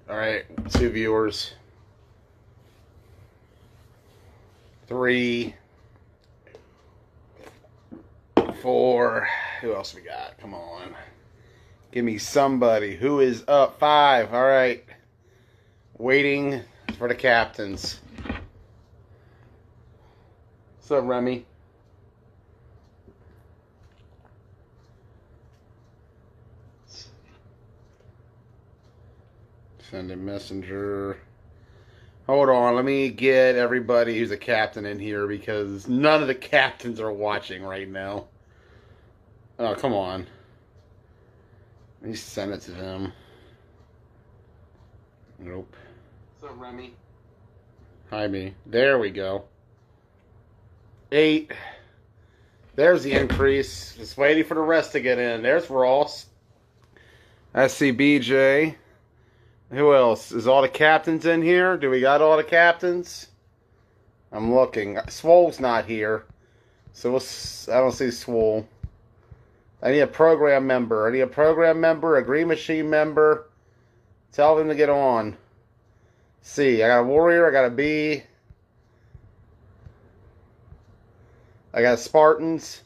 All right, 2 viewers. 3, 4. Who else we got? Come on. Give me somebody. Who is up? 5. All right. Waiting for the captains. What's up, Remy? Send a messenger. Hold on, let me get everybody who's a captain in here because none of the captains are watching right now. Oh, come on. Let me send it to them. Nope. What's up, Remy? Hi, me. There we go. 8. There's the increase. Just waiting for the rest to get in. There's Ross. I see BJ. Who else? Is all the captains in here? Do we got all the captains? I'm looking. Swole's not here. So I don't see Swole. I need a program member. A Green Machine member. Tell them to get on. C. I got a Warrior. I got a B. I got Spartans.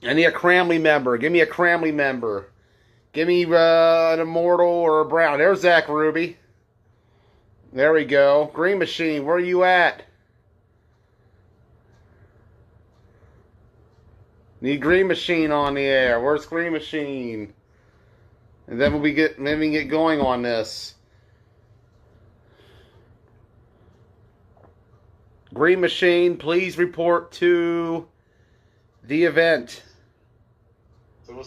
I need a Cramley member. Give me a Cramley member. Give me an Immortal or a Brown. There's Zach Ruby. There we go. Green Machine, where are you at? Need Green Machine on the air. Where's Green Machine? And then we can get going on this. Green Machine, please report to the event. So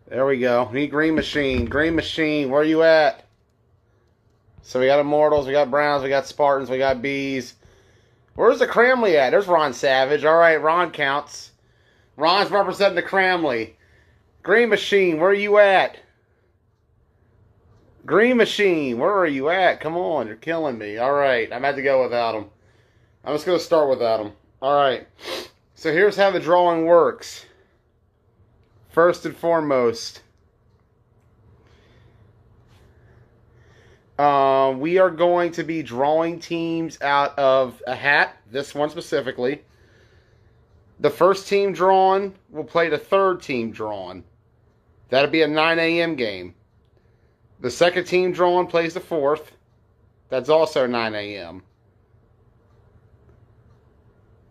there we go. Need Green Machine. Green Machine, where are you at? So we got Immortals, we got Browns, we got Spartans, we got Bees. Where's the Cramley at? There's Ron Savage. All right, Ron counts. Ron's representing the Cramley. Green Machine, where are you at? Green Machine, where are you at? Come on, you're killing me. All right, I'm about to go without him. I'm just going to start without him. All right, so here's how the drawing works. First and foremost, we are going to be drawing teams out of a hat, this one specifically. The first team drawn will play the third team drawn. That'll be a 9 a.m. game. The second team drawn plays the fourth. That's also 9 a.m.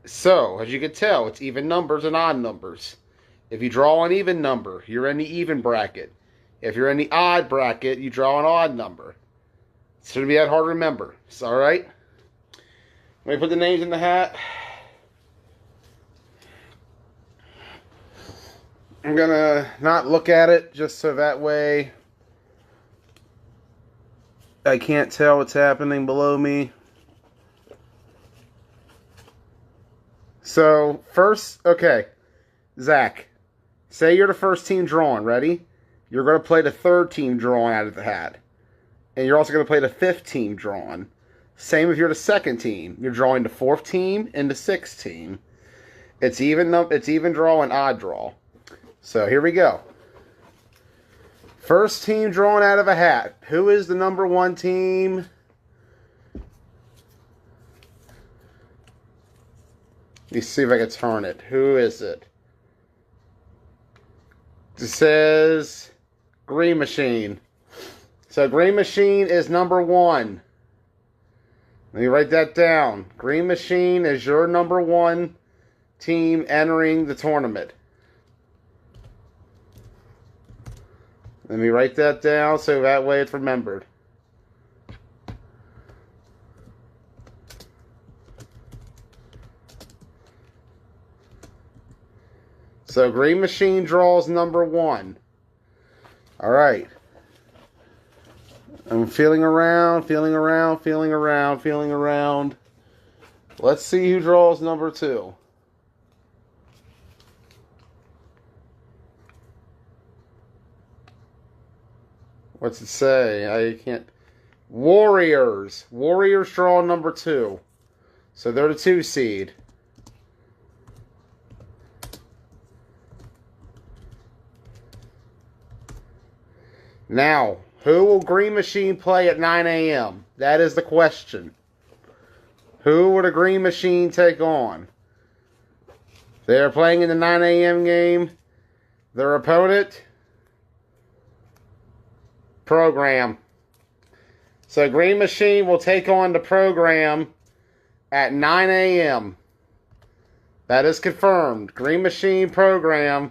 So, as you can tell, it's even numbers and odd numbers. If you draw an even number, you're in the even bracket. If you're in the odd bracket, you draw an odd number. It shouldn't be that hard to remember. It's all right. Let me put the names in the hat. I'm going to not look at it just so that way I can't tell what's happening below me. So, first, okay, Zach, say you're the first team drawn, ready? You're going to play the third team drawn out of the hat. And you're also going to play the fifth team drawn. Same if you're the second team. You're drawing the fourth team and the sixth team. It's even draw and odd draw. So, here we go. First team drawn out of a hat. Who is the number 1 team? Let me see if I can turn it. Who is it? It says Green Machine. So Green Machine is number 1. Let me write that down. Green Machine is your number 1 team entering the tournament. Let me write that down so that way it's remembered. So Green Machine draws number 1. All right. I'm feeling around. Let's see who draws number 2. What's it say? I can't. Warriors. Warriors draw number 2. So they're the 2 seed. Now, who will Green Machine play at 9 a.m.? That is the question. Who will the Green Machine take on? They're playing in the 9 a.m. game. Their opponent, Program. So Green Machine will take on the Program at 9 a.m. That is confirmed. Green Machine Program,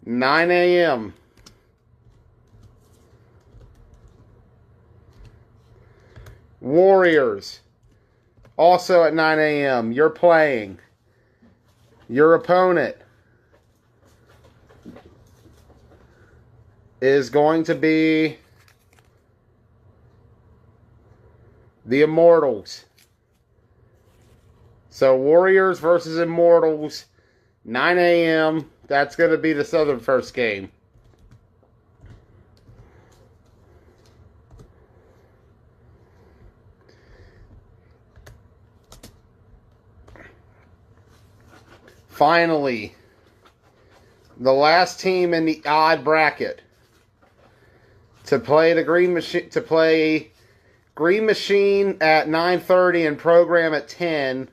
9 a.m. Warriors, also at 9 a.m. You're playing. Your opponent is going to be the Immortals. So Warriors versus Immortals, 9 a.m. That's going to be the Southern first game. Finally, the last team in the odd bracket to play the Green Machine at 9:30 and Program at 10.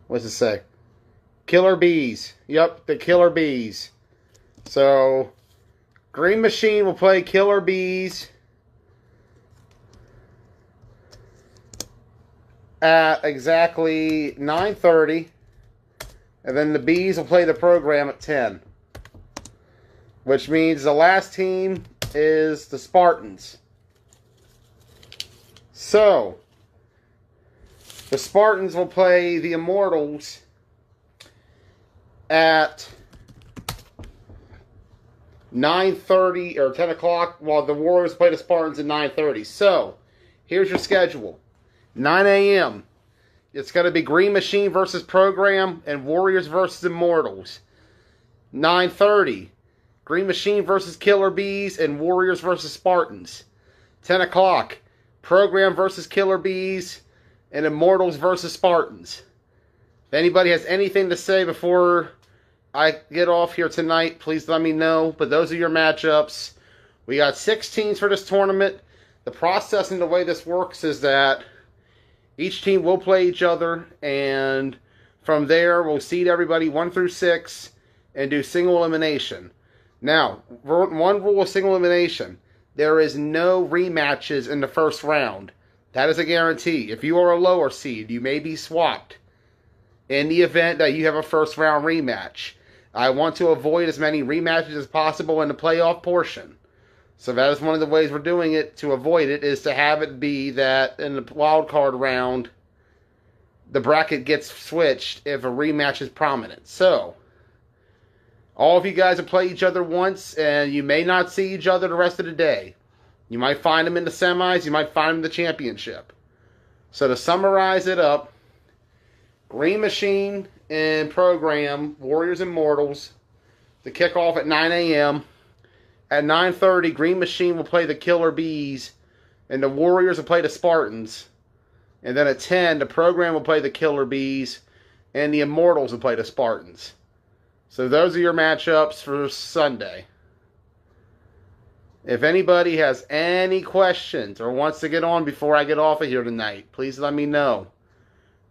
What's it say? Killer Bees. Yep, the Killer Bees. So, Green Machine will play Killer Bees at exactly 9:30, and then the Bees will play the Program at 10, which means the last team is the Spartans. So, the Spartans will play the Immortals at 9:30 or 10 o'clock, while the Warriors play the Spartans at 9:30. So, here's your schedule. 9 a.m. It's going to be Green Machine versus Program and Warriors versus Immortals. 9:30. Green Machine versus Killer Bees and Warriors versus Spartans. 10 o'clock. Program versus Killer Bees and Immortals versus Spartans. If anybody has anything to say before I get off here tonight, please let me know. But those are your matchups. We got 6 teams for this tournament. The process and the way this works is that each team will play each other, and from there we'll seed everybody 1 through 6 and do single elimination. Now, one rule of single elimination: there is no rematches in the first round. That is a guarantee. If you are a lower seed, you may be swapped in the event that you have a first round rematch. I want to avoid as many rematches as possible in the playoff portion. So that is one of the ways we're doing it to avoid it, is to have it be that in the wild card round, the bracket gets switched if a rematch is prominent. So, all of you guys will play each other once, and you may not see each other the rest of the day. You might find them in the semis, you might find them in the championship. So to summarize it up, Green Machine and Program, Warriors and Immortals, the kickoff at 9 a.m., at 9:30, Green Machine will play the Killer Bees, and the Warriors will play the Spartans. And then at 10, the Program will play the Killer Bees, and the Immortals will play the Spartans. So those are your matchups for Sunday. If anybody has any questions or wants to get on before I get off of here tonight, please let me know.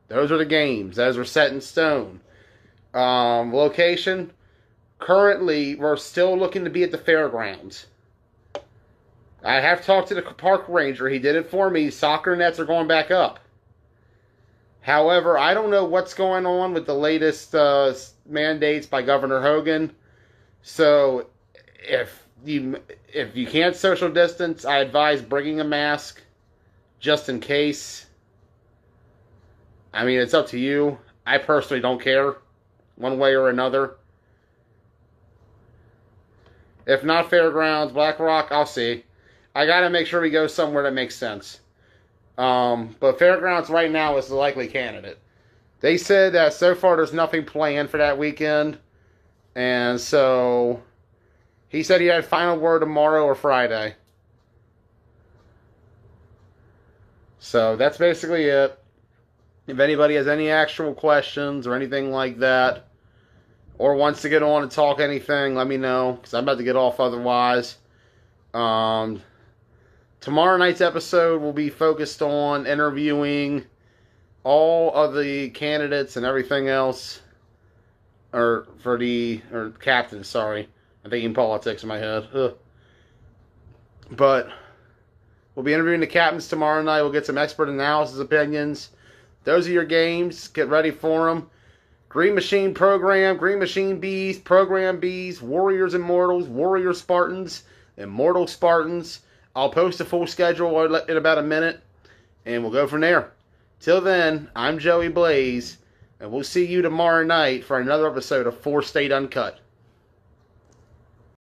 Those are the games. Those are set in stone. Location: currently, we're still looking to be at the fairgrounds. I have talked to the park ranger. He did inform me soccer nets are going back up. However, I don't know what's going on with the latest mandates by Governor Hogan. So, if you can't social distance, I advise bringing a mask just in case. I mean, it's up to you. I personally don't care one way or another. If not fairgrounds, Black Rock, I'll see. I got to make sure we go somewhere that makes sense. But fairgrounds right now is the likely candidate. They said that so far there's nothing planned for that weekend. And so he said he had final word tomorrow or Friday. So that's basically it. If anybody has any actual questions or anything like that, or wants to get on and talk anything, let me know, because I'm about to get off otherwise. Tomorrow night's episode will be focused on interviewing all of the candidates and everything else, or captains, sorry. I'm thinking politics in my head. Ugh. But we'll be interviewing the captains tomorrow night. We'll get some expert analysis opinions. Those are your games. Get ready for them. Green Machine Program, Green Machine Bees, Program Bees, Warriors Immortals, Warrior Spartans, Immortal Spartans. I'll post a full schedule in about a minute, and we'll go from there. Till then, I'm Joey Blaze, and we'll see you tomorrow night for another episode of 4 State Uncut.